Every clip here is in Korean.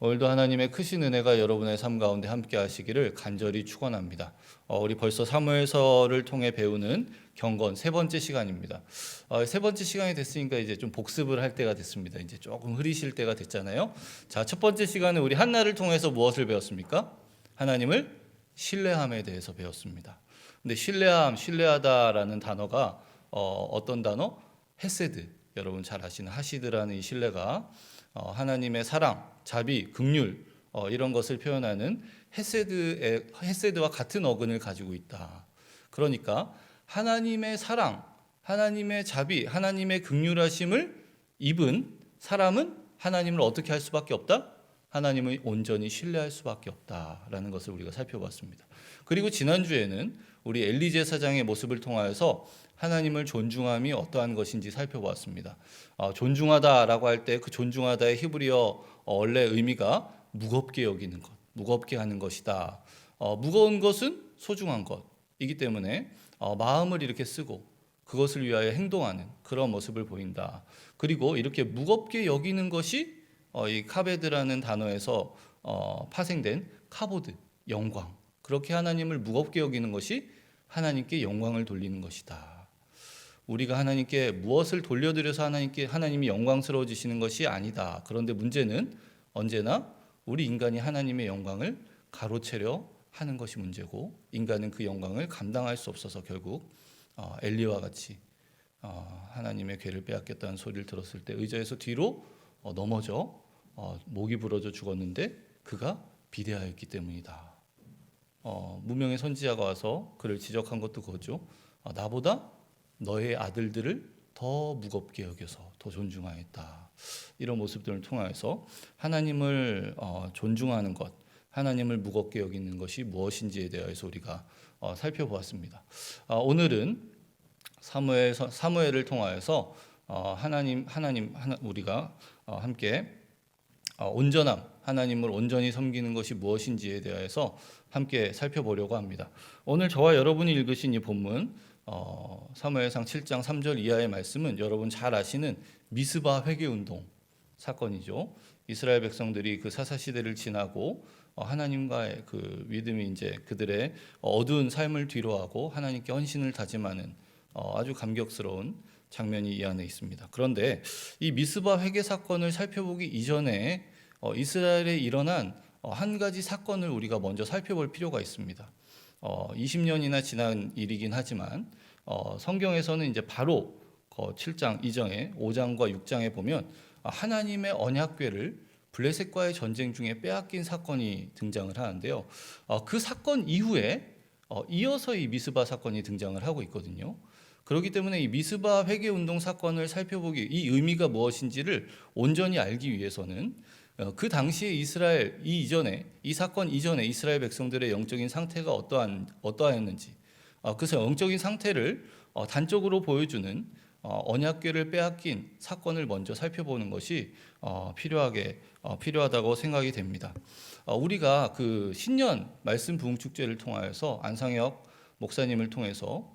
오늘도 하나님의 크신 은혜가 여러분의 삶 가운데 함께 하시기를 간절히 축원합니다. 우리 벌써 사무엘서를 통해 배우는 경건 세 번째 시간입니다. 세 번째 시간이 됐으니까 이제 좀 복습을 할 때가 됐습니다. 이제 조금 흐리실 때가 됐잖아요. 자, 첫 번째 시간은 우리 한나를 통해서 무엇을 배웠습니까? 하나님을 신뢰함에 대해서 배웠습니다. 근데 신뢰하다라는 단어가 어떤 단어? 헤세드. 여러분 잘 아시는 하시드라는 이 신뢰가 하나님의 사랑, 자비, 긍휼 이런 것을 표현하는 헤세드와 같은 어근을 가지고 있다. 그러니까 하나님의 사랑, 하나님의 자비, 하나님의 긍휼하심을 입은 사람은 하나님을 어떻게 할 수밖에 없다? 하나님을 온전히 신뢰할 수밖에 없다라는 것을 우리가 살펴봤습니다. 그리고 지난주에는 우리 엘리 제사장의 모습을 통하여서 하나님을 존중함이 어떠한 것인지 살펴보았습니다. 존중하다라고 할 때 그 존중하다의 히브리어 원래 의미가 무겁게 여기는 것, 무겁게 하는 것이다. 무거운 것은 소중한 것이기 때문에 마음을 이렇게 쓰고 그것을 위하여 행동하는 그런 모습을 보인다. 그리고 이렇게 무겁게 여기는 것이 이 카베드라는 단어에서 파생된 카보드, 영광. 그렇게 하나님을 무겁게 여기는 것이 하나님께 영광을 돌리는 것이다. 우리가 하나님께 무엇을 돌려드려서 하나님이 영광스러워지시는 것이 아니다. 그런데 문제는 언제나 우리 인간이 하나님의 영광을 가로채려 하는 것이 문제고, 인간은 그 영광을 감당할 수 없어서 결국 엘리와 같이 하나님의 괴를 빼앗겼다는 소리를 들었을 때 의자에서 뒤로 넘어져 목이 부러져 죽었는데 그가 비대하였기 때문이다. 무명의 선지자가 와서 그를 지적한 것도 그거죠. 나보다 너의 아들들을 더 무겁게 여겨서 더 존중하였다. 이런 모습들을 통해서 하나님을 존중하는 것, 하나님을 무겁게 여기는 것이 무엇인지에 대해서 우리가 살펴보았습니다. 오늘은 사무엘을 통하여서 우리가 함께 온전함, 하나님을 온전히 섬기는 것이 무엇인지에 대해서 함께 살펴보려고 합니다. 오늘 저와 여러분이 읽으신 이 본문 사무엘상 7장 3절 이하의 말씀은 여러분 잘 아시는 미스바 회개운동 사건이죠. 이스라엘 백성들이 그 사사 시대를 지나고 하나님과의 그 믿음이 이제 그들의 어두운 삶을 뒤로하고 하나님께 헌신을 다짐하는 아주 감격스러운 장면이 이 안에 있습니다. 그런데 이 미스바 회개 사건을 살펴보기 이전에 이스라엘에 일어난 한 가지 사건을 우리가 먼저 살펴볼 필요가 있습니다. 20년이나 지난 일이긴 하지만 성경에서는 이제 바로 7장 이전에 5장과 6장에 보면 하나님의 언약궤를 블레셋과의 전쟁 중에 빼앗긴 사건이 등장을 하는데요. 그 사건 이후에 이어서 이 미스바 사건이 등장을 하고 있거든요. 그렇기 때문에 이 미스바 회개 운동 사건을 살펴보기, 이 의미가 무엇인지를 온전히 알기 위해서는 그 당시에 이 사건 이전에 이스라엘 백성들의 영적인 상태가 어떠하였는지, 그래서 영적인 상태를 단적으로 보여주는 언약궤를 빼앗긴 사건을 먼저 살펴보는 것이 필요하다고 생각이 됩니다. 우리가 그 신년 말씀 부흥 축제를 통하여서 안상혁 목사님을 통해서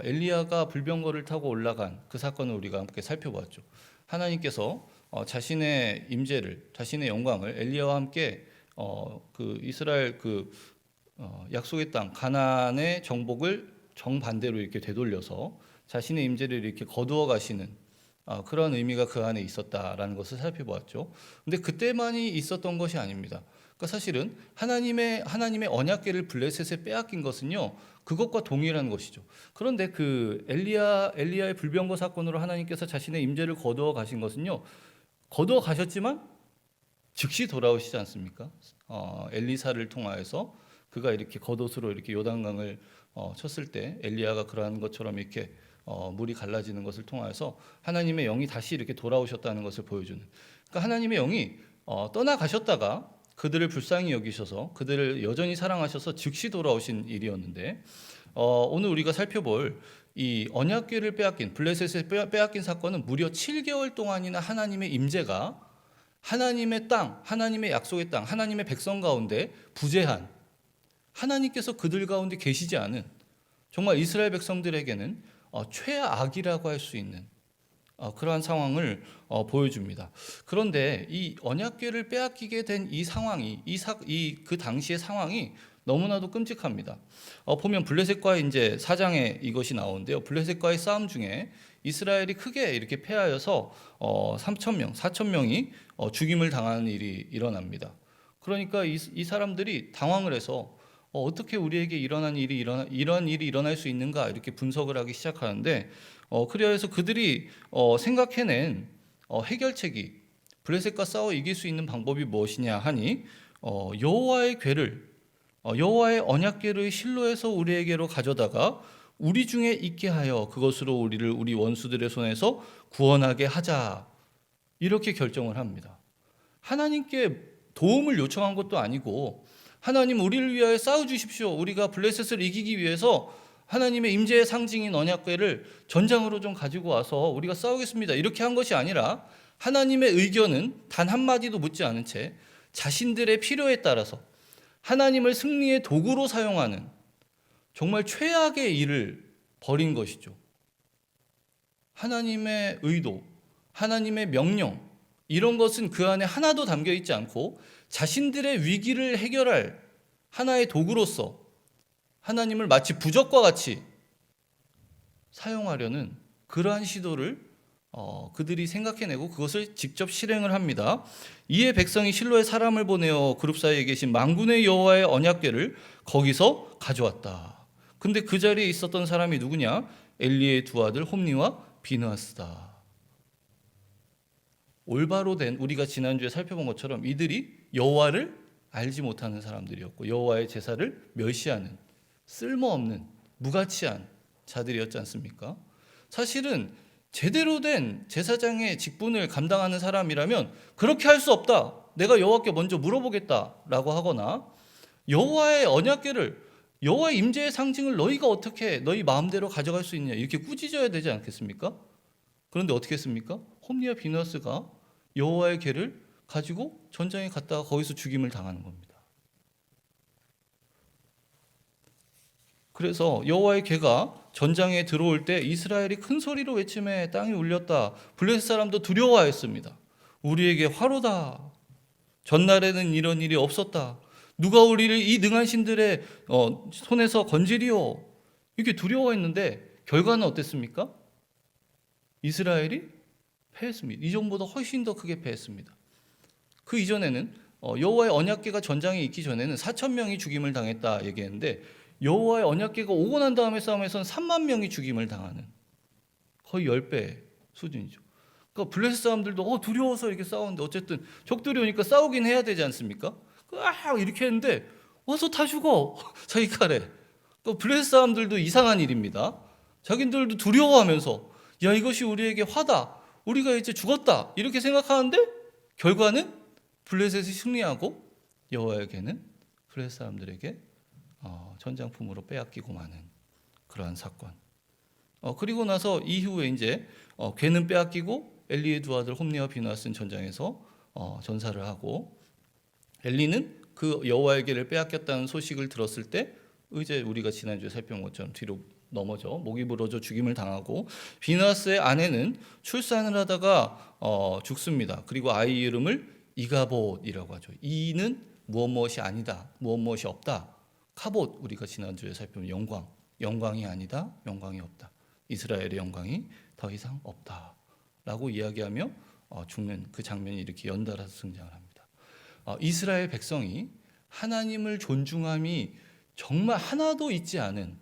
엘리야가 불병거를 타고 올라간 그 사건을 우리가 함께 살펴보았죠. 하나님께서 자신의 임재를, 자신의 영광을 엘리야와 함께 그 이스라엘 약속의 땅 가나안의 정복을 정반대로 이렇게 되돌려서 자신의 임재를 이렇게 거두어 가시는 그런 의미가 그 안에 있었다라는 것을 살펴보았죠. 근데 그때만이 있었던 것이 아닙니다. 그러니까 사실은 하나님의 언약궤를 블레셋에 빼앗긴 것은요, 그것과 동일한 것이죠. 그런데 그 엘리야의 불병거 사건으로 하나님께서 자신의 임재를 거두어 가신 것은요, 거두어 가셨지만 즉시 돌아오시지 않습니까? 엘리사를 통하여서 그가 이렇게 겉옷으로 이렇게 요단강을 쳤을 때 엘리야가 그러한 것처럼 이렇게 물이 갈라지는 것을 통하여서 하나님의 영이 다시 이렇게 돌아오셨다는 것을 보여주는. 그러니까 하나님의 영이 떠나가셨다가 그들을 불쌍히 여기셔서 그들을 여전히 사랑하셔서 즉시 돌아오신 일이었는데, 오늘 우리가 살펴볼 이 언약궤를 빼앗긴 블레셋에 빼앗긴 사건은 무려 7개월 동안이나 하나님의 임재가 하나님의 땅, 하나님의 약속의 땅, 하나님의 백성 가운데 부재한, 하나님께서 그들 가운데 계시지 않은, 정말 이스라엘 백성들에게는 최악이라고 할 수 있는 그러한 상황을 보여줍니다. 그런데 이 언약궤를 빼앗기게 된 이 상황이 그 당시의 상황이 너무나도 끔찍합니다. 보면 블레셋과의 이제 4장에 이것이 나오는데요. 블레셋과의 싸움 중에 이스라엘이 크게 이렇게 패하여서 3,000명, 4,000명이 죽임을 당하는 일이 일어납니다. 그러니까 이 사람들이 당황을 해서 어떻게 우리에게 이러한 일이 일어날 수 있는가 이렇게 분석을 하기 시작하는데 그래서 그들이 생각해낸 해결책이 블레셋과 싸워 이길 수 있는 방법이 무엇이냐 하니 여호와의 궤를 여호와의 언약궤를 실로에서 우리에게로 가져다가 우리 중에 있게 하여 그것으로 우리를 우리 원수들의 손에서 구원하게 하자 이렇게 결정을 합니다. 하나님께 도움을 요청한 것도 아니고 하나님 우리를 위하여 싸워 주십시오. 우리가 블레셋을 이기기 위해서 하나님의 임재의 상징인 언약궤를 전장으로 좀 가지고 와서 우리가 싸우겠습니다. 이렇게 한 것이 아니라 하나님의 의견은 단 한마디도 묻지 않은 채 자신들의 필요에 따라서 하나님을 승리의 도구로 사용하는 정말 최악의 일을 벌인 것이죠. 하나님의 의도, 하나님의 명령 이런 것은 그 안에 하나도 담겨 있지 않고 자신들의 위기를 해결할 하나의 도구로서 하나님을 마치 부적과 같이 사용하려는 그러한 시도를 그들이 생각해내고 그것을 직접 실행을 합니다. 이에 백성이 실로에 사람을 보내어 그룹 사이에 계신 만군의 여호와의 언약궤를 거기서 가져왔다. 근데 그 자리에 있었던 사람이 누구냐? 엘리의 두 아들 홈니와 비느하스다. 올바로 된 우리가 지난주에 살펴본 것처럼 이들이 여호와를 알지 못하는 사람들이었고 여호와의 제사를 멸시하는 쓸모없는 무가치한 자들이었지 않습니까? 사실은 제대로 된 제사장의 직분을 감당하는 사람이라면 그렇게 할 수 없다. 내가 여호와께 먼저 물어보겠다라고 하거나 여호와의 언약궤를 여호와의 임재의 상징을 너희가 어떻게 너희 마음대로 가져갈 수 있냐 이렇게 꾸짖어야 되지 않겠습니까? 그런데 어떻게 했습니까? 홈리와 비느하스가 여호와의 궤를 가지고 전장에 갔다가 거기서 죽임을 당하는 겁니다. 그래서 여호와의 궤가 전장에 들어올 때 이스라엘이 큰 소리로 외치매 땅이 울렸다. 블레셋 사람도 두려워하였습니다. 우리에게 화로다. 전날에는 이런 일이 없었다. 누가 우리를 이 능한 신들의 손에서 건지리오. 이렇게 두려워했는데 결과는 어땠습니까? 이스라엘이 패했습니다. 이전보다 훨씬 더 크게 패했습니다. 그 이전에는 여호와의 언약궤가 전장에 있기 전에는 4,000명이 죽임을 당했다 얘기했는데 여호와의 언약궤가 오고 난 다음에 싸움에서는 3만 명이 죽임을 당하는 거의 10배 수준이죠. 그러니까 블레셋 사람들도 두려워서 이렇게 싸우는데 어쨌든 적들이 오니까 싸우긴 해야 되지 않습니까? 이렇게 했는데 와서 다 죽어 자기 칼에. 그러니까 블레셋 사람들도 이상한 일입니다. 자기들도 두려워하면서 야 이것이 우리에게 화다. 우리가 이제 죽었다. 이렇게 생각하는데 결과는 블레셋이 승리하고 여호와의 궤는 블레셋 사람들에게 전장품으로 빼앗기고 마는 그러한 사건. 그리고 나서 이후에 이제 궤는 빼앗기고 엘리의 두 아들 홈리와 비느하스는 전장에서 전사를 하고 엘리는 그 여호와의 궤를 빼앗겼다는 소식을 들었을 때 이제 우리가 지난주에 살펴본 것처럼 뒤로 넘어져 목이 부러져 죽임을 당하고 비느하스의 아내는 출산을 하다가 죽습니다. 그리고 아이 이름을 이가봇이라고 하죠. 이는 무엇이 아니다, 무엇이 없다. 카봇 우리가 지난주에 살펴본 영광이 아니다, 영광이 없다. 이스라엘의 영광이 더 이상 없다라고 이야기하며 죽는 그 장면이 이렇게 연달아서 등장을 합니다. 이스라엘 백성이 하나님을 존중함이 정말 하나도 있지 않은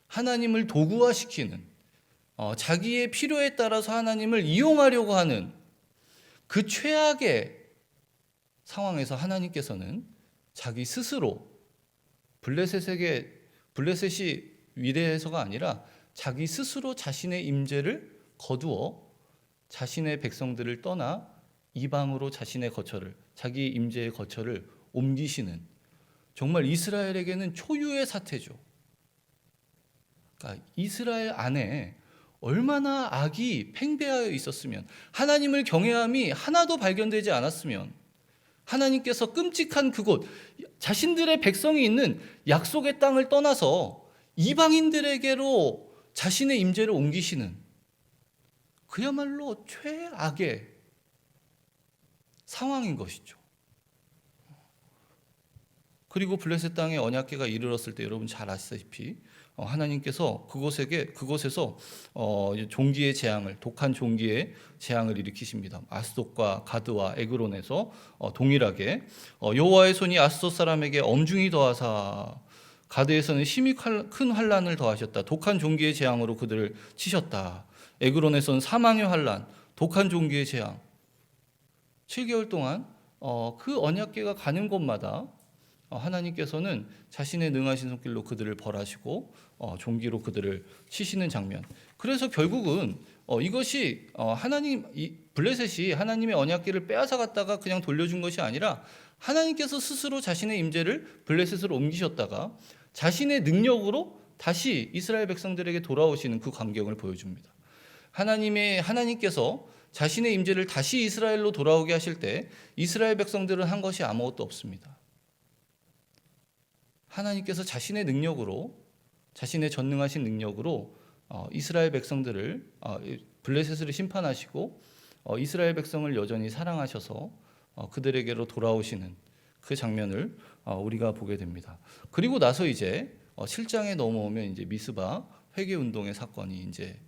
하나님을 도구화시키는 자기의 필요에 따라서 하나님을 이용하려고 하는 그 최악의 상황에서 하나님께서는 자기 스스로 블레셋이 위대해서가 아니라 자기 스스로 자신의 임재를 거두어 자신의 백성들을 떠나 이방으로 자기 임재의 거처를 옮기시는 정말 이스라엘에게는 초유의 사태죠. 그러니까 이스라엘 안에 얼마나 악이 팽배하여 있었으면 하나님을 경외함이 하나도 발견되지 않았으면 하나님께서 끔찍한 그곳 자신들의 백성이 있는 약속의 땅을 떠나서 이방인들에게로 자신의 임재를 옮기시는 그야말로 최악의 상황인 것이죠. 그리고 블레셋 땅에 언약궤가 이르렀을 때 여러분 잘 아시다시피 하나님께서 그곳에서 종기의 재앙을, 독한 종기의 재앙을 일으키십니다. 아스돗과 가드와 에그론에서 동일하게 여호와의 손이 아스돗 사람에게 엄중히 더하사 가드에서는 심히 큰 환란을 더하셨다. 독한 종기의 재앙으로 그들을 치셨다. 에그론에서는 사망의 환란, 독한 종기의 재앙. 7개월 동안 그 언약궤가 가는 곳마다 하나님께서는 자신의 능하신 손길로 그들을 벌하시고 종기로 그들을 치시는 장면. 그래서 결국은 이것이 블레셋이 하나님의 언약궤를 빼앗아 갔다가 그냥 돌려준 것이 아니라 하나님께서 스스로 자신의 임재를 블레셋으로 옮기셨다가 자신의 능력으로 다시 이스라엘 백성들에게 돌아오시는 그 광경을 보여줍니다. 하나님께서 자신의 임재를 다시 이스라엘로 돌아오게 하실 때 이스라엘 백성들은 한 것이 아무것도 없습니다. 하나님께서 자신의 능력으로, 자신의 전능하신 능력으로 이스라엘 백성들을, 블레셋을 심판하시고 이스라엘 백성을 여전히 사랑하셔서 그들에게로 돌아오시는 그 장면을 우리가 보게 됩니다. 그리고 나서 이제 7장에 넘어오면 이제 미스바 회개 운동의 사건이 이제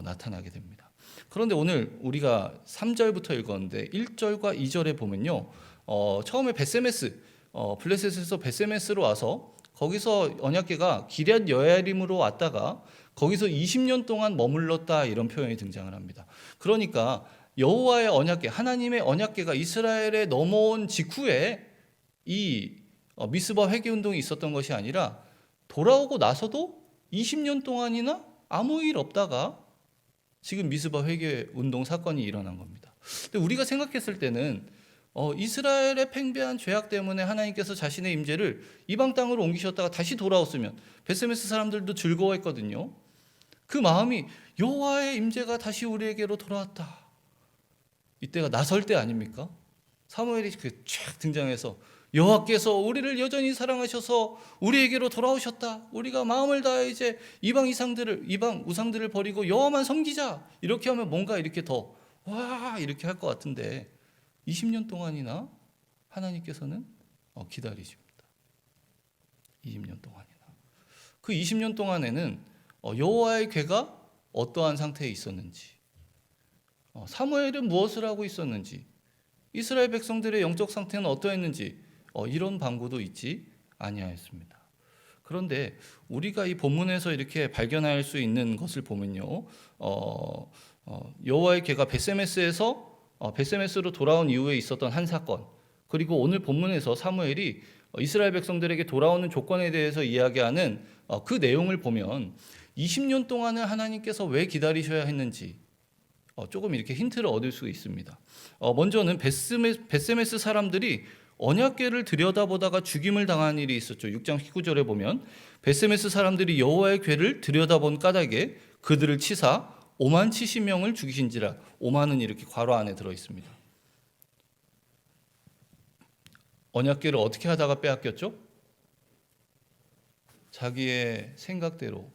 나타나게 됩니다. 그런데 오늘 우리가 3절부터 읽었는데 1절과 2절에 보면요, 처음에 베세메스, 블레셋에서 베세메스로 와서 거기서 언약궤가 기럇 여야림으로 왔다가 거기서 20년 동안 머물렀다, 이런 표현이 등장을 합니다. 그러니까 여호와의 언약궤, 하나님의 언약궤가 이스라엘에 넘어온 직후에 이 미스바 회개 운동이 있었던 것이 아니라 돌아오고 나서도 20년 동안이나 아무 일 없다가 지금 미스바 회개 운동 사건이 일어난 겁니다. 근데 우리가 생각했을 때는 이스라엘의 팽배한 죄악 때문에 하나님께서 자신의 임재를 이방 땅으로 옮기셨다가 다시 돌아왔으면 베세메스 사람들도 즐거워했거든요. 그 마음이 여호와의 임재가 다시 우리에게로 돌아왔다, 이때가 나설 때 아닙니까? 사무엘이 쫙 등장해서 여호와께서 우리를 여전히 사랑하셔서 우리에게로 돌아오셨다. 우리가 마음을 다해 이제 이방 우상들을 버리고 여호와만 섬기자. 이렇게 하면 뭔가 이렇게 더 와 이렇게 할 것 같은데 20년 동안이나 하나님께서는 기다리십니다. 20년 동안이나. 그 20년 동안에는 여호와의 궤가 어떠한 상태에 있었는지, 사무엘은 무엇을 하고 있었는지, 이스라엘 백성들의 영적 상태는 어떠했는지 이런 방구도 있지 아니하였습니다. 그런데 우리가 이 본문에서 이렇게 발견할 수 있는 것을 보면요, 여호와의 궤가 베세메스로 돌아온 이후에 있었던 한 사건, 그리고 오늘 본문에서 사무엘이 이스라엘 백성들에게 돌아오는 조건에 대해서 이야기하는 그 내용을 보면 20년 동안은 하나님께서 왜 기다리셔야 했는지 조금 이렇게 힌트를 얻을 수 있습니다. 먼저는 베세메스 사람들이 언약궤를 들여다보다가 죽임을 당한 일이 있었죠. 6장 19절에 보면 베세메스 사람들이 여호와의 궤를 들여다본 까닭에 그들을 치사 5만 70명을 죽이신지라. 5만은 이렇게 괄호 안에 들어 있습니다. 언약궤를 어떻게 하다가 빼앗겼죠? 자기의 생각대로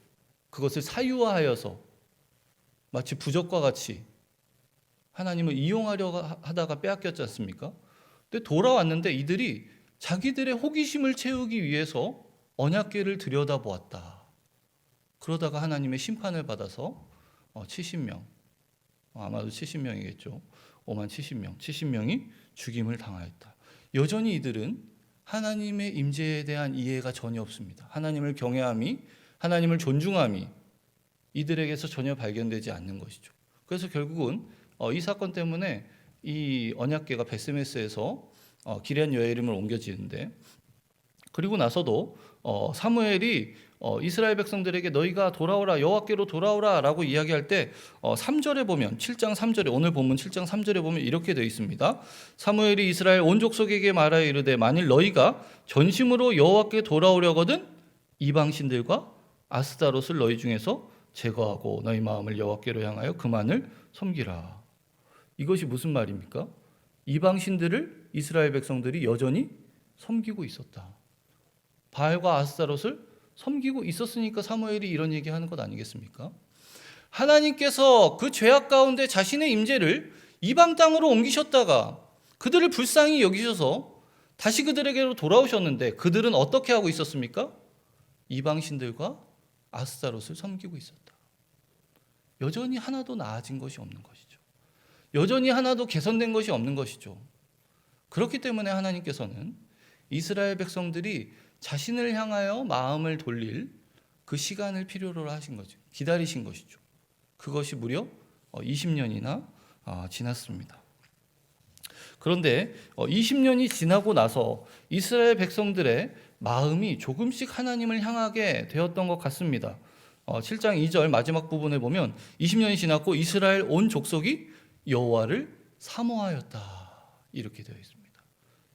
그것을 사유화하여서 마치 부적과 같이 하나님을 이용하려 하다가 빼앗겼지 않습니까? 근데 돌아왔는데 이들이 자기들의 호기심을 채우기 위해서 언약궤를 들여다보았다. 그러다가 하나님의 심판을 받아서 70명, 아마도 70명이겠죠. 5만 70명, 70명이 죽임을 당하였다. 여전히 이들은 하나님의 임재에 대한 이해가 전혀 없습니다. 하나님을 경외함이, 하나님을 존중함이 이들에게서 전혀 발견되지 않는 것이죠. 그래서 결국은 이 사건 때문에 이 언약궤가 베세메스에서 기럇 여야림을 옮겨지는데, 그리고 나서도 사무엘이 이스라엘 백성들에게 너희가 돌아오라, 여호와께로 돌아오라 라고 이야기할 때 3절에 보면, 7장 3절에, 오늘 본문 7장 3절에 보면 이렇게 되어 있습니다. 사무엘이 이스라엘 온 족속에게 말하여 이르되 만일 너희가 전심으로 여호와께 돌아오려거든 이방신들과 아스다롯을 너희 중에서 제거하고 너희 마음을 여호와께로 향하여 그만을 섬기라. 이것이 무슨 말입니까? 이방신들을 이스라엘 백성들이 여전히 섬기고 있었다. 바알과 아스타롯을 섬기고 있었으니까 사무엘이 이런 얘기하는 것 아니겠습니까? 하나님께서 그 죄악 가운데 자신의 임재를 이방 땅으로 옮기셨다가 그들을 불쌍히 여기셔서 다시 그들에게로 돌아오셨는데 그들은 어떻게 하고 있었습니까? 이방신들과 아스타롯을 섬기고 있었다. 여전히 하나도 나아진 것이 없는 것이죠. 여전히 하나도 개선된 것이 없는 것이죠. 그렇기 때문에 하나님께서는 이스라엘 백성들이 자신을 향하여 마음을 돌릴 그 시간을 필요로 하신 거죠. 기다리신 것이죠. 그것이 무려 20년이나 지났습니다. 그런데 20년이 지나고 나서 이스라엘 백성들의 마음이 조금씩 하나님을 향하게 되었던 것 같습니다. 7장 2절 마지막 부분에 보면 20년이 지났고 이스라엘 온 족속이 여호와를 사모하였다. 이렇게 되어 있습니다.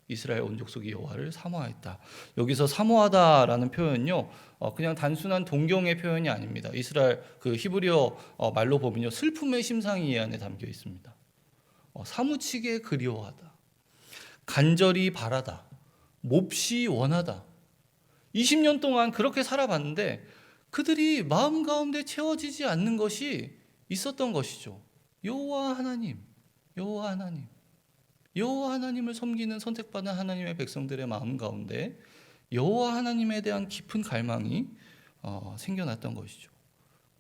이스라엘 온 족속이 여호와를 사모하였다. 여기서 사모하다라는 표현요, 그냥 단순한 동경의 표현이 아닙니다. 이스라엘 그 히브리어 말로 보면요, 슬픔의 심상이 이 안에 담겨 있습니다. 사무치게 그리워하다, 간절히 바라다, 몹시 원하다. 20년 동안 그렇게 살아봤는데 그들이 마음 가운데 채워지지 않는 것이 있었던 것이죠. 여호와 하나님, 여호와 하나님, 여호와 하나님을 섬기는 선택받은 하나님의 백성들의 마음 가운데 여호와 하나님에 대한 깊은 갈망이 생겨났던 것이죠.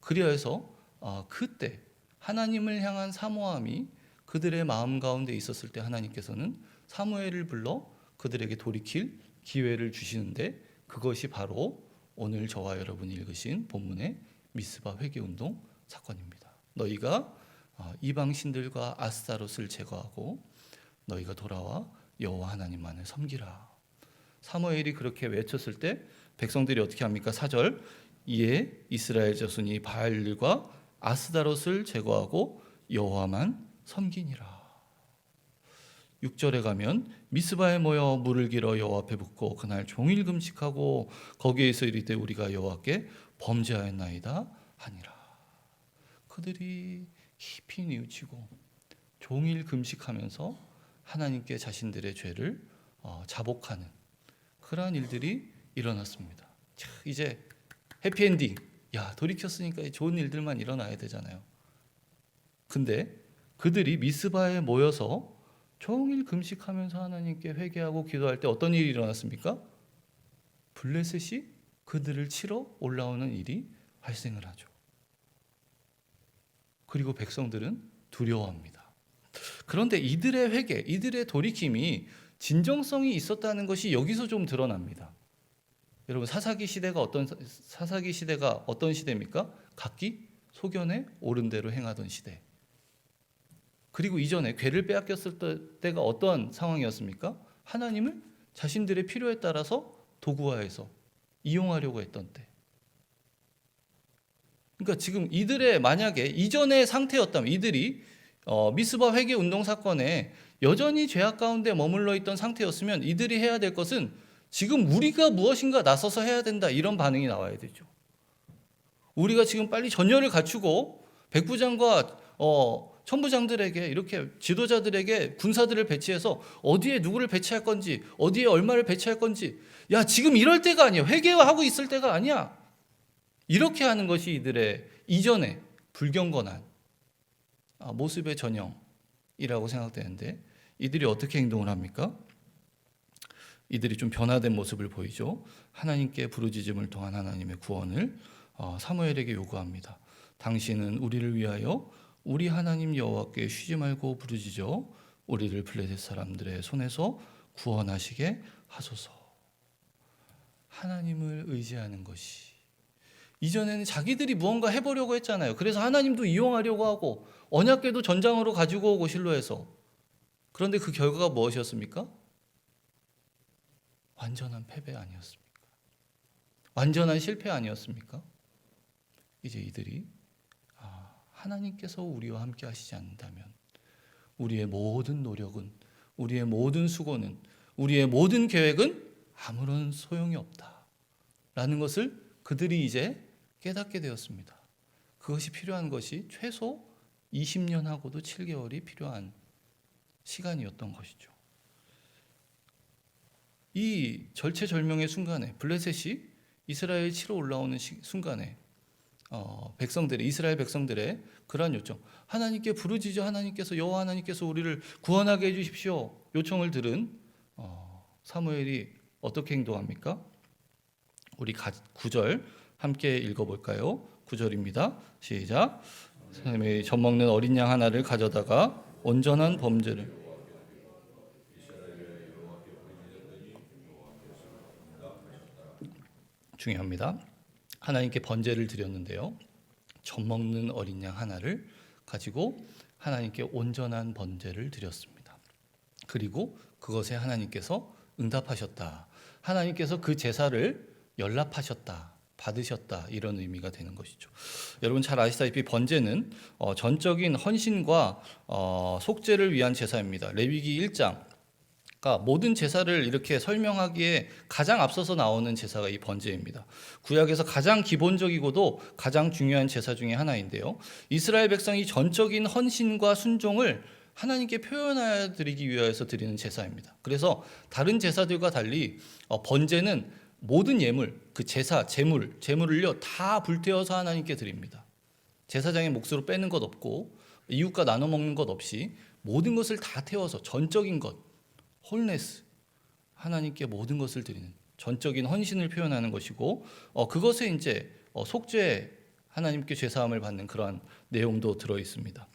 그리하여서 그때 하나님을 향한 사모함이 그들의 마음 가운데 있었을 때 하나님께서는 사무엘을 불러 그들에게 돌이킬 기회를 주시는데 그것이 바로 오늘 저와 여러분이 읽으신 본문의 미스바 회개운동 사건입니다. 너희가 이방 신들과 아스타롯을 제거하고 너희가 돌아와 여호와 하나님만을 섬기라. 사무엘이 그렇게 외쳤을 때 백성들이 어떻게 합니까? 4절 이에 이스라엘 자손이 바알과 아스타롯을 제거하고 여호와만 섬기니라. 6절에 가면 미스바에 모여 물을 길어 여호와 앞에 붓고 그날 종일 금식하고 거기에서 이르되 우리가 여호와께 범죄하였나이다 하니라. 그들이 깊이 뉘우치고 종일 금식하면서 하나님께 자신들의 죄를 자복하는 그러한 일들이 일어났습니다. 자, 이제 해피엔딩. 야, 돌이켰으니까 좋은 일들만 일어나야 되잖아요. 근데 그들이 미스바에 모여서 종일 금식하면서 하나님께 회개하고 기도할 때 어떤 일이 일어났습니까? 블레셋이 그들을 치러 올라오는 일이 발생을 하죠. 그리고 백성들은 두려워합니다. 그런데 이들의 회개, 이들의 돌이킴이 진정성이 있었다는 것이 여기서 좀 드러납니다. 여러분 사사기 시대가 어떤 시대입니까? 각기 소견에 옳은 대로 행하던 시대. 그리고 이전에 괴를 빼앗겼을 때가 어떤 상황이었습니까? 하나님을 자신들의 필요에 따라서 도구화해서 이용하려고 했던 때. 그러니까 지금 이들의 만약에 이전의 상태였다면 이들이 미스바 회개 운동 사건에 여전히 죄악 가운데 머물러 있던 상태였으면 이들이 해야 될 것은 지금 우리가 무엇인가 나서서 해야 된다 이런 반응이 나와야 되죠. 우리가 지금 빨리 전열을 갖추고 백부장과 천부장들에게 이렇게 지도자들에게 군사들을 배치해서 어디에 누구를 배치할 건지 어디에 얼마를 배치할 건지 야 지금 이럴 때가 아니야. 회개하고 있을 때가 아니야. 이렇게 하는 것이 이들의 이전의 불경건한 모습의 전형이라고 생각되는데 이들이 어떻게 행동을 합니까? 이들이 좀 변화된 모습을 보이죠. 하나님께 부르짖음을 통한 하나님의 구원을 사무엘에게 요구합니다. 당신은 우리를 위하여 우리 하나님 여호와께 쉬지 말고 부르짖어 우리를 블레셋 사람들의 손에서 구원하시게 하소서. 하나님을 의지하는 것이 이전에는 자기들이 무언가 해보려고 했잖아요. 그래서 하나님도 이용하려고 하고 언약궤도 전장으로 가지고 오고 실로에서. 그런데 그 결과가 무엇이었습니까? 완전한 패배 아니었습니까? 완전한 실패 아니었습니까? 이제 이들이 하나님께서 우리와 함께 하시지 않는다면 우리의 모든 노력은 우리의 모든 수고는 우리의 모든 계획은 아무런 소용이 없다라는 것을 그들이 이제 깨닫게 되었습니다. 그것이 필요한 것이 최소 20년하고도 7개월이 필요한 시간이었던 것이죠. 이 절체절명의 순간에 블레셋이 이스라엘 치러 올라오는 순간에 백성들의 이스라엘 백성들의 그러한 요청, 하나님께 부르짖어 하나님께서 여호와 하나님께서 우리를 구원하게 해주십시오 요청을 들은 사무엘이 어떻게 행동합니까? 우리 9절 함께 읽어볼까요? 9절입니다. 시작. 사무엘이 젖먹는 어린 양 하나를 가져다가 온전한 범죄를 중요합니다. 하나님께 번제를 드렸는데요. 젖먹는 어린 양 하나를 가지고 하나님께 온전한 번제를 드렸습니다. 그리고 그것에 하나님께서 응답하셨다. 하나님께서 그 제사를 연락하셨다. 받으셨다. 이런 의미가 되는 것이죠. 여러분 잘 아시다시피 번제는 전적인 헌신과 속죄를 위한 제사입니다. 레위기 1장 모든 제사를 이렇게 설명하기에 가장 앞서서 나오는 제사가 이 번제입니다. 구약에서 가장 기본적이고도 가장 중요한 제사 중에 하나인데요. 이스라엘 백성이 전적인 헌신과 순종을 하나님께 표현하여 드리기 위하여서 드리는 제사입니다. 그래서 다른 제사들과 달리 번제는 모든 예물, 그 제사, 제물을요 다 불태워서 하나님께 드립니다. 제사장의 몫으로 빼는 것 없고 이웃과 나눠 먹는 것 없이 모든 것을 다 태워서 전적인 것, 홀네스, 하나님께 모든 것을 드리는 전적인 헌신을 표현하는 것이고 그것에 이제 속죄, 하나님께 죄사함을 받는 그러한 내용도 들어 있습니다.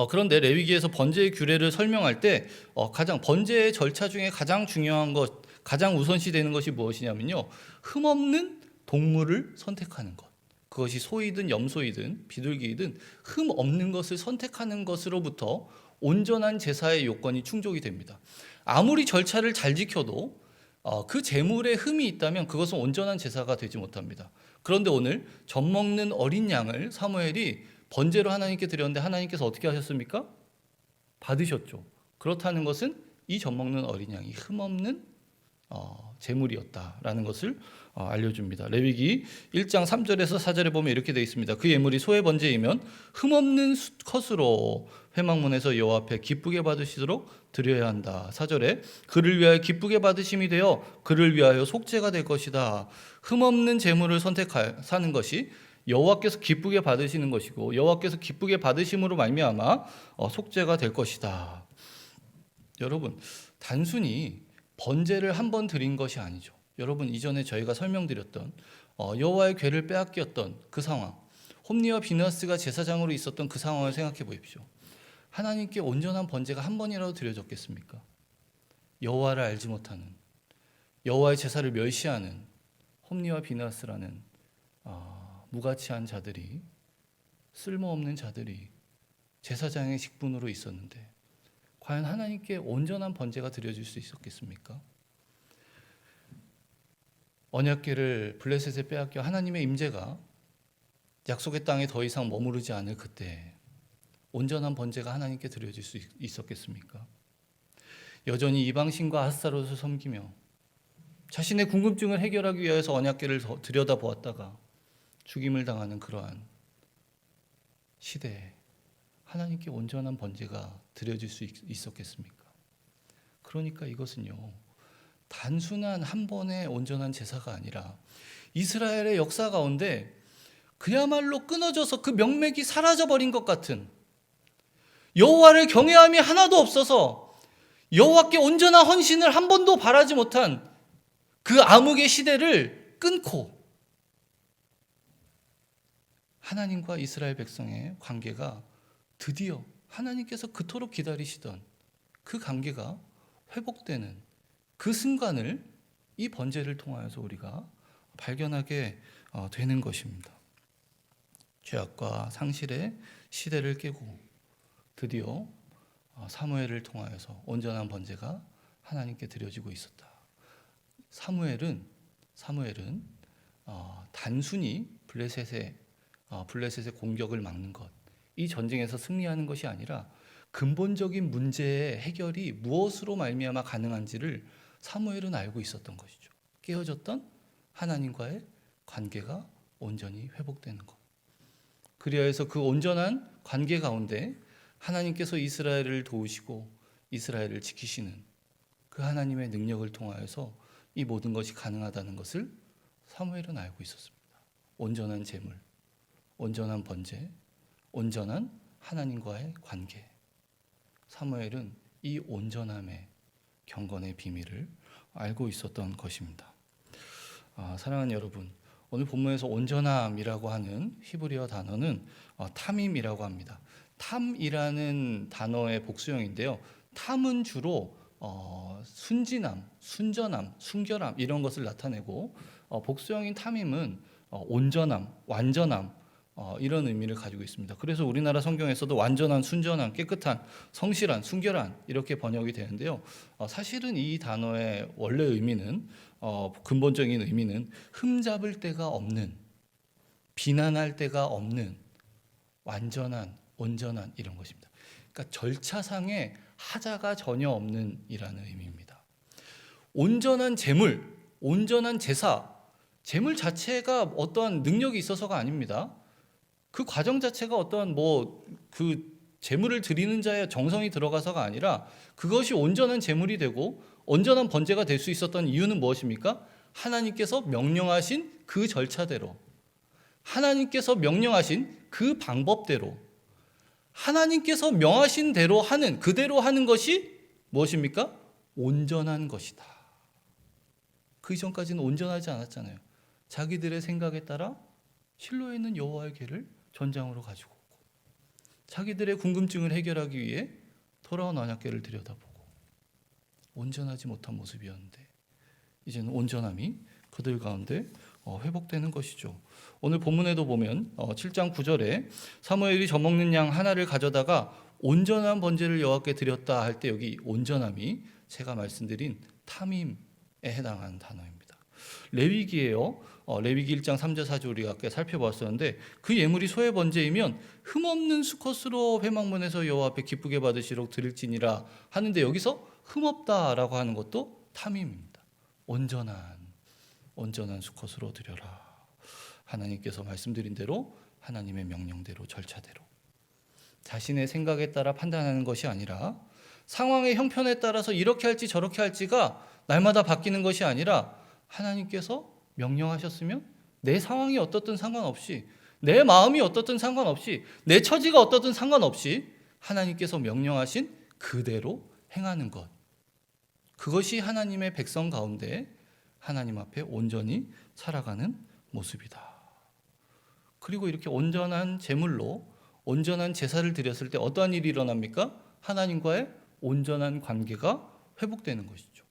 그런데 레위기에서 번제의 규례를 설명할 때 가장 번제의 절차 중에 가장 중요한 것, 가장 우선시 되는 것이 무엇이냐면요, 흠없는 동물을 선택하는 것. 그것이 소이든 염소이든 비둘기이든 흠 없는 것을 선택하는 것으로부터 온전한 제사의 요건이 충족이 됩니다. 아무리 절차를 잘 지켜도 그 제물에 흠이 있다면 그것은 온전한 제사가 되지 못합니다. 그런데 오늘 젖먹는 어린 양을 사무엘이 번제로 하나님께 드렸는데 하나님께서 어떻게 하셨습니까? 받으셨죠. 그렇다는 것은 이 젖먹는 어린 양이 흠없는 제물이었다라는 것을 알려줍니다. 레위기 1장 3절에서 4절에 보면 이렇게 되어 있습니다. 그 예물이 소의 번제이면 흠없는 컷으로 회막문에서 여호와 앞에 기쁘게 받으시도록 드려야 한다. 4절에 그를 위하여 기쁘게 받으심이 되어 그를 위하여 속죄가 될 것이다. 흠없는 제물을 선택하여 사는 것이 여호와께서 기쁘게 받으시는 것이고 여호와께서 기쁘게 받으심으로 말미암아 속죄가 될 것이다. 여러분 단순히 번제를 한 번 드린 것이 아니죠. 여러분 이전에 저희가 설명드렸던 여호와의 궤를 빼앗겼던 그 상황, 홈리와 비느하스가 제사장으로 있었던 그 상황을 생각해 보십시오. 하나님께 온전한 번제가 한 번이라도 드려졌겠습니까? 여호와를 알지 못하는, 여호와의 제사를 멸시하는 홈리와 비느하스라는 무가치한 자들이, 쓸모없는 자들이 제사장의 직분으로 있었는데 과연 하나님께 온전한 번제가 드려질 수 있었겠습니까? 언약궤를 블레셋에 빼앗겨 하나님의 임재가 약속의 땅에 더 이상 머무르지 않을 그때 온전한 번제가 하나님께 드려질 수 있었겠습니까? 여전히 이방신과 아스타롯을 섬기며 자신의 궁금증을 해결하기 위해서 언약궤를 들여다보았다가 죽임을 당하는 그러한 시대에 하나님께 온전한 번제가 드려질 수 있었겠습니까? 그러니까 이것은요, 단순한 한 번의 온전한 제사가 아니라 이스라엘의 역사 가운데 그야말로 끊어져서 그 명맥이 사라져버린 것 같은, 여호와를 경외함이 하나도 없어서 여호와께 온전한 헌신을 한 번도 바라지 못한 그 암흑의 시대를 끊고 하나님과 이스라엘 백성의 관계가 드디어 하나님께서 그토록 기다리시던 그 관계가 회복되는 그 순간을 이 번제를 통하여서 우리가 발견하게 되는 것입니다. 죄악과 상실의 시대를 깨고 드디어 사무엘을 통하여서 온전한 번제가 하나님께 드려지고 있었다. 사무엘은 단순히 블레셋의 공격을 막는 것, 이 전쟁에서 승리하는 것이 아니라 근본적인 문제의 해결이 무엇으로 말미암아 가능한지를 사무엘은 알고 있었던 것이죠. 깨어졌던 하나님과의 관계가 온전히 회복되는 것. 그리하여서 그 온전한 관계 가운데 하나님께서 이스라엘을 도우시고 이스라엘을 지키시는 그 하나님의 능력을 통하여서 이 모든 것이 가능하다는 것을 사무엘은 알고 있었습니다. 온전한 제물, 온전한 번제, 온전한 하나님과의 관계. 사무엘은 이 온전함의 경건의 비밀을 알고 있었던 것입니다. 사랑하는 여러분, 오늘 본문에서 온전함이라고 하는 히브리어 단어는 탐임이라고 합니다. 탐이라는 단어의 복수형인데요. 탐은 주로 순진함, 순전함, 순결함 이런 것을 나타내고 복수형인 탐임은 온전함, 완전함 이런 의미를 가지고 있습니다. 그래서 우리나라 성경에서도 완전한, 순전한, 깨끗한, 성실한, 순결한 이렇게 번역이 되는데요. 사실은 이 단어의 원래 의미는 근본적인 의미는 흠잡을 데가 없는, 비난할 데가 없는, 완전한, 온전한 이런 것입니다. 그러니까 절차상에 하자가 전혀 없는 이라는 의미입니다. 온전한 제물, 온전한 제사, 제물 자체가 어떠한 능력이 있어서가 아닙니다. 그 과정 자체가 어떠한 그 제물을 드리는 자의 정성이 들어가서가 아니라 그것이 온전한 제물이 되고 온전한 번제가 될 수 있었던 이유는 무엇입니까? 하나님께서 명령하신 그 절차대로, 하나님께서 명령하신 그 방법대로, 하나님께서 명하신 대로 하는, 그대로 하는 것이 무엇입니까? 온전한 것이다. 그 이전까지는 온전하지 않았잖아요. 자기들의 생각에 따라 실로에 있는 여호와의 궤를 전장으로 가지고 오고, 자기들의 궁금증을 해결하기 위해 돌아온 언약궤를 들여다보고, 온전하지 못한 모습이었는데 이제는 온전함이 그들 가운데 회복되는 것이죠. 오늘 본문에도 보면 7장 9절에 사무엘이 젖먹는 양 하나를 가져다가 온전한 번제를 여호와께 드렸다 할 때 여기 온전함이 제가 말씀드린 탐임에 해당하는 단어입니다. 레위기예요. 레위기 1장 3절 4절 우리가 아까 살펴봤었는데 그 예물이 소의 번제이면 흠없는 수컷으로 회막문에서 여호와 앞에 기쁘게 받으시도록 드릴지니라 하는데 여기서 흠없다라고 하는 것도 탐임입니다. 온전한 수컷으로 드려라. 하나님께서 말씀드린 대로 하나님의 명령대로 절차대로 자신의 생각에 따라 판단하는 것이 아니라 상황의 형편에 따라서 이렇게 할지 저렇게 할지가 날마다 바뀌는 것이 아니라 하나님께서 명령하셨으면 내 상황이 어떻든 상관없이, 내 마음이 어떻든 상관없이, 내 처지가 어떻든 상관없이 하나님께서 명령하신 그대로 행하는 것, 그것이 하나님의 백성 가운데 하나님 앞에 온전히 살아가는 모습이다. 그리고 이렇게 온전한 제물로 온전한 제사를 드렸을 때 어떠한 일이 일어납니까? 하나님과의 온전한 관계가 회복되는 것이죠.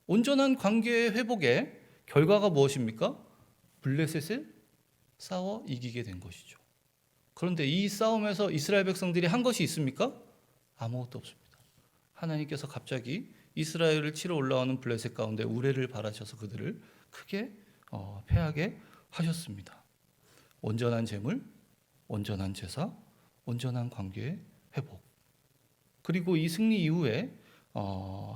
온전한 관계의 회복의 결과가 무엇입니까? 블레셋을 싸워 이기게 된 것이죠. 그런데 이 싸움에서 이스라엘 백성들이 한 것이 있습니까? 아무것도 없습니다. 하나님께서 갑자기 이스라엘을 치러 올라오는 블레셋 가운데 우레를 발하셔서 그들을 크게 패하게 하셨습니다. 온전한 제물, 온전한 제사, 온전한 관계의 회복. 그리고 이 승리 이후에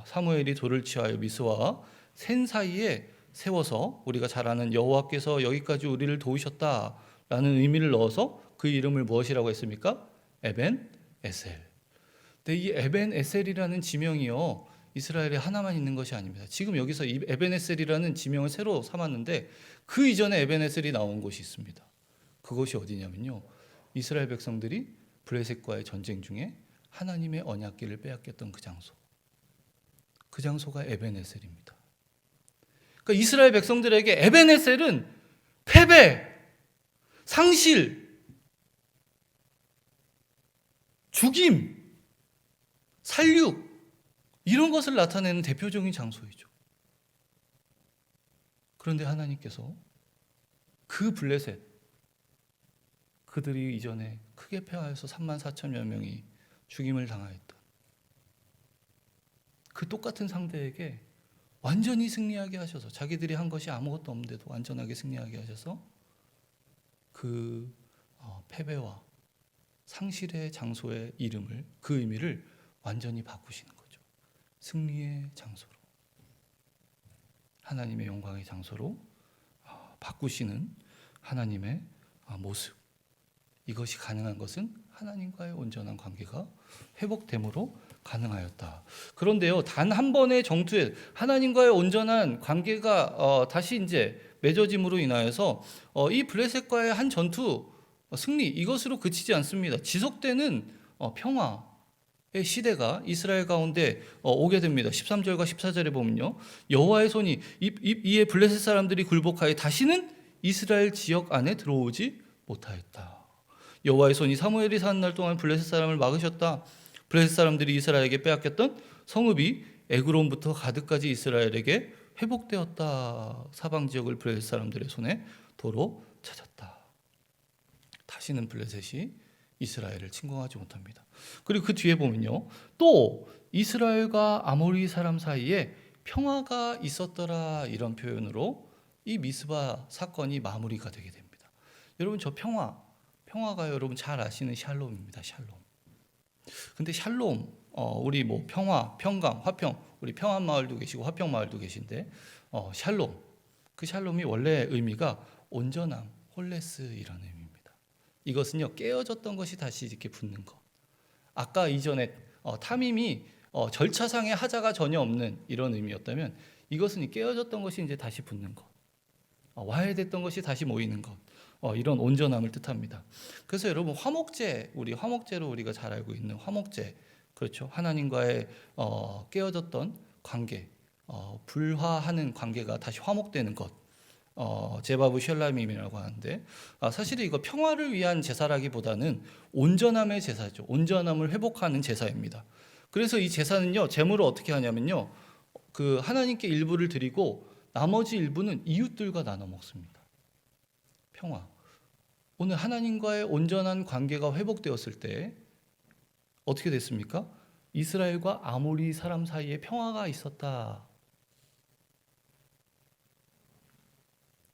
사무엘이 돌을 취하여 미스와 센 사이에 세워서 우리가 잘 아는 여호와께서 여기까지 우리를 도우셨다라는 의미를 넣어서 그 이름을 무엇이라고 했습니까? 에벤 에셀. 근데 이 에벤 에셀이라는 지명이요, 이스라엘에 하나만 있는 것이 아닙니다. 지금 여기서 이 에벤 에셀이라는 지명을 새로 삼았는데 그 이전에 에벤 에셀이 나온 곳이 있습니다. 그것이 어디냐면요, 이스라엘 백성들이 블레셋과의 전쟁 중에 하나님의 언약궤를 빼앗겼던 그 장소. 그 장소가 에벤 에셀입니다. 그러니까 이스라엘 백성들에게 에벤 에셀은 패배, 상실, 죽임, 살육 이런 것을 나타내는 대표적인 장소이죠. 그런데 하나님께서 그 블레셋, 그들이 이전에 크게 패하여서 34,000여 명이 죽임을 당하였던 그 똑같은 상대에게 완전히 승리하게 하셔서, 자기들이 한 것이 아무것도 없는데도 완전하게 승리하게 하셔서 그 패배와 상실의 장소의 이름을, 그 의미를 완전히 바꾸시는 거죠. 승리의 장소로, 하나님의 영광의 장소로 바꾸시는 하나님의 모습. 이것이 가능한 것은 하나님과의 온전한 관계가 회복됨으로 가능하였다. 그런데요, 단 한 번의 정투에 하나님과의 온전한 관계가 다시 이제 맺어짐으로 인하여서 이 블레셋과의 한 전투 승리 이것으로 그치지 않습니다. 지속되는 평화의 시대가 이스라엘 가운데 오게 됩니다. 13절과 14절에 보면요, 여호와의 손이 이에 블레셋 사람들이 굴복하여 다시는 이스라엘 지역 안에 들어오지 못하였다. 여호와의 손이 사무엘이 사는 날 동안 블레셋 사람을 막으셨다. 블레셋 사람들이 이스라엘에게 빼앗겼던 성읍이 에그론부터 가드까지 이스라엘에게 회복되었다. 사방 지역을 블레셋 사람들의 손에 도로 찾았다. 다시는 블레셋이 이스라엘을 침공하지 못합니다. 그리고 그 뒤에 보면요, 또 이스라엘과 아모리 사람 사이에 평화가 있었더라, 이런 표현으로 이 미스바 사건이 마무리가 되게 됩니다. 여러분, 저 평화가 여러분 잘 아시는 샬롬입니다. 샬롬. 근데 샬롬, 우리 뭐 평화, 평강, 화평, 우리 평안마을도 계시고 화평마을도 계신데 샬롬, 그 샬롬이 원래 의미가 온전함, 홀레스 이런 의미입니다. 이것은요, 깨어졌던 것이 다시 이렇게 붙는 것. 아까 이전에 탐임이 절차상의 하자가 전혀 없는 이런 의미였다면, 이것은 깨어졌던 것이 이제 다시 붙는 것, 와해됐던 것이 다시 모이는 것, 이런 온전함을 뜻합니다. 그래서 여러분, 화목제로 우리가 잘 알고 있는 화목제, 그렇죠? 하나님과의 깨어졌던 관계, 불화하는 관계가 다시 화목되는 것, 제바브 쉘라밈이라고 하는데, 사실 이거 평화를 위한 제사라기보다는 온전함의 제사죠. 온전함을 회복하는 제사입니다. 그래서 이 제사는요, 제물을 어떻게 하냐면요, 그 하나님께 일부를 드리고 나머지 일부는 이웃들과 나눠 먹습니다. 평화. 오늘 하나님과의 온전한 관계가 회복되었을 때 어떻게 됐습니까? 이스라엘과 아모리 사람 사이에 평화가 있었다.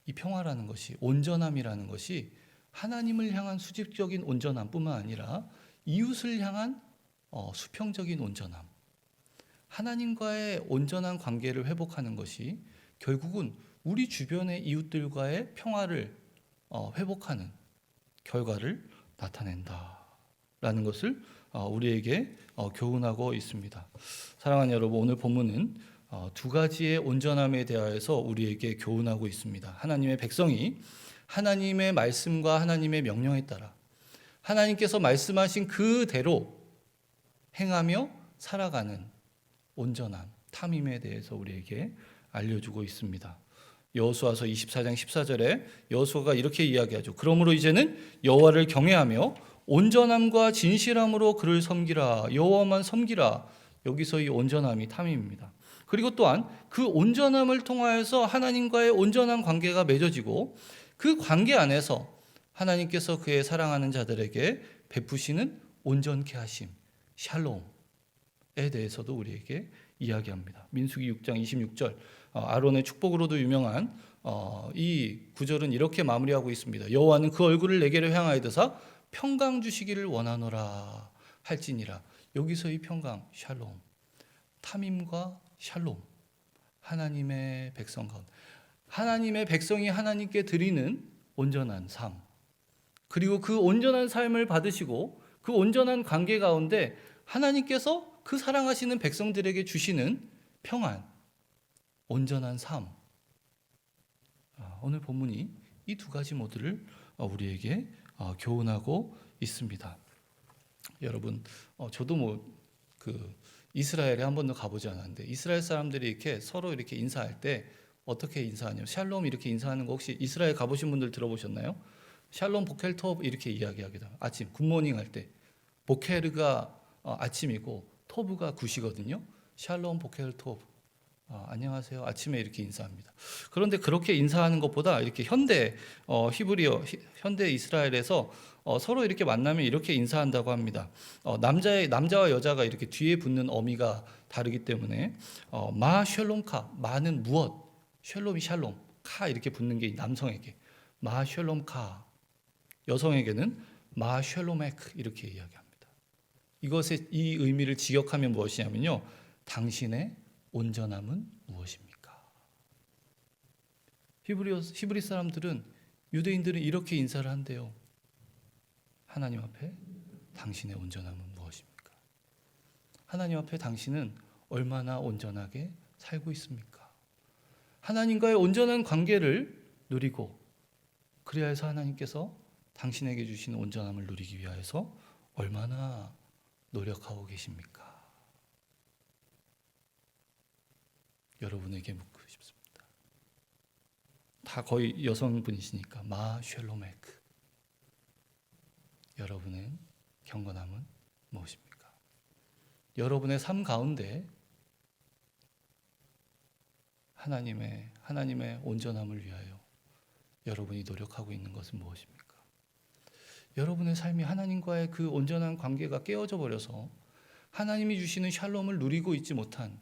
이 평화라는 것이, 온전함이라는 것이 하나님을 향한 수직적인 온전함뿐만 아니라 이웃을 향한 수평적인 온전함, 하나님과의 온전한 관계를 회복하는 것이 결국은 우리 주변의 이웃들과의 평화를 회복하는 결과를 나타낸다라는 것을 우리에게 교훈하고 있습니다. 사랑하는 여러분, 오늘 본문은 두 가지의 온전함에 대하여서 우리에게 교훈하고 있습니다. 하나님의 백성이 하나님의 말씀과 하나님의 명령에 따라 하나님께서 말씀하신 그대로 행하며 살아가는 온전함, 탐임에 대해서 우리에게 알려주고 있습니다. 여호수아서 24장 14절에 여호수아가 이렇게 이야기하죠. 그러므로 이제는 여호와를 경외하며 온전함과 진실함으로 그를 섬기라. 여호와만 섬기라. 여기서 이 온전함이 탐임입니다. 그리고 또한 그 온전함을 통하여서 하나님과의 온전한 관계가 맺어지고, 그 관계 안에서 하나님께서 그의 사랑하는 자들에게 베푸시는 온전케 하심, 샬롬에 대해서도 우리에게 이야기합니다. 민수기 6장 26절, 아론의 축복으로도 유명한 이 구절은 이렇게 마무리하고 있습니다. 여호와는 그 얼굴을 내게로 향하여드사 평강 주시기를 원하노라 할지니라. 여기서 이 평강, 샬롬, 탐임과 샬롬, 하나님의 백성 가운데, 하나님의 백성이 하나님께 드리는 온전한 삶, 그리고 그 온전한 삶을 받으시고 그 온전한 관계 가운데 하나님께서 그 사랑하시는 백성들에게 주시는 평안, 온전한 삶. 오늘 본문이 이 두 가지 모두를 우리에게 교훈하고 있습니다. 여러분, 저도 이스라엘에 한 번도 가보지 않았는데, 이스라엘 사람들이 이렇게 서로 이렇게 인사할 때 어떻게 인사하냐면, 샬롬 이렇게 인사하는 거 혹시 이스라엘 가보신 분들 들어보셨나요? 샬롬 보켈 토브 이렇게 이야기하기도 해요. 아침 굿모닝 할 때 보켈가 아침이고 토브가 굿이거든요. 샬롬 보켈 토브, 안녕하세요, 아침에 이렇게 인사합니다. 그런데 그렇게 인사하는 것보다 이렇게 현대 현대 이스라엘에서 서로 이렇게 만나면 이렇게 인사한다고 합니다. 남자와 여자가 이렇게 뒤에 붙는 어미가 다르기 때문에 마 샬롬카, 마는 무엇, 샬롬이 샬롬, 카 이렇게 붙는 게 남성에게 마 샬롬카, 여성에게는 마 샬롬에크 이렇게 이야기합니다. 이것의 이 의미를 직역하면 무엇이냐면요, 당신의 온전함은 무엇입니까? 히브리 사람들은, 유대인들은 이렇게 인사를 한대요. 하나님 앞에 당신의 온전함은 무엇입니까? 하나님 앞에 당신은 얼마나 온전하게 살고 있습니까? 하나님과의 온전한 관계를 누리고 그래야 해서 하나님께서 당신에게 주신 온전함을 누리기 위하여서 얼마나 노력하고 계십니까? 여러분에게 묻고 싶습니다. 다 거의 여성분이시니까 마 쉘로메크. 여러분의 경건함은 무엇입니까? 여러분의 삶 가운데 하나님의 온전함을 위하여 여러분이 노력하고 있는 것은 무엇입니까? 여러분의 삶이 하나님과의 그 온전한 관계가 깨어져 버려서 하나님이 주시는 샬롬을 누리고 있지 못한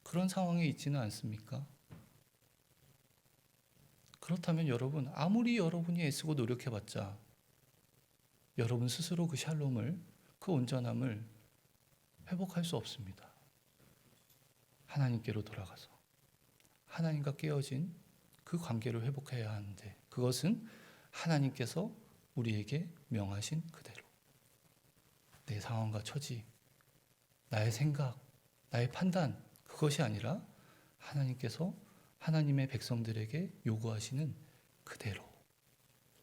그런 상황에 있지는 않습니까? 그렇다면 여러분, 아무리 여러분이 애쓰고 노력해봤자 여러분 스스로 그 샬롬을, 그 온전함을 회복할 수 없습니다. 하나님께로 돌아가서 하나님과 깨어진 그 관계를 회복해야 하는데 그것은 하나님께서 우리에게 명하신 그대로 내 상황과 처지, 나의 생각, 나의 판단 그것이 아니라 하나님께서 하나님의 백성들에게 요구하시는 그대로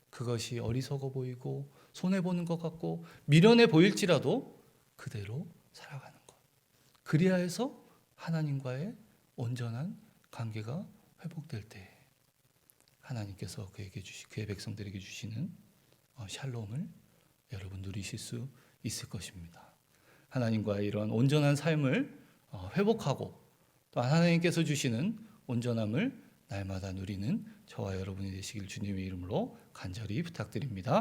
그것이 어리석어 보이고 손해보는 것 같고 미련해 보일지라도 그대로 살아가는 것. 그리야 해서 하나님과의 온전한 관계가 회복될 때 하나님께서 그의 백성들에게 주시는 샬롬을 여러분 누리실 수 있을 것입니다. 하나님과의 이런 온전한 삶을 회복하고 또 하나님께서 주시는 온전함을 날마다 누리는 저와 여러분이 되시길 주님의 이름으로 간절히 부탁드립니다.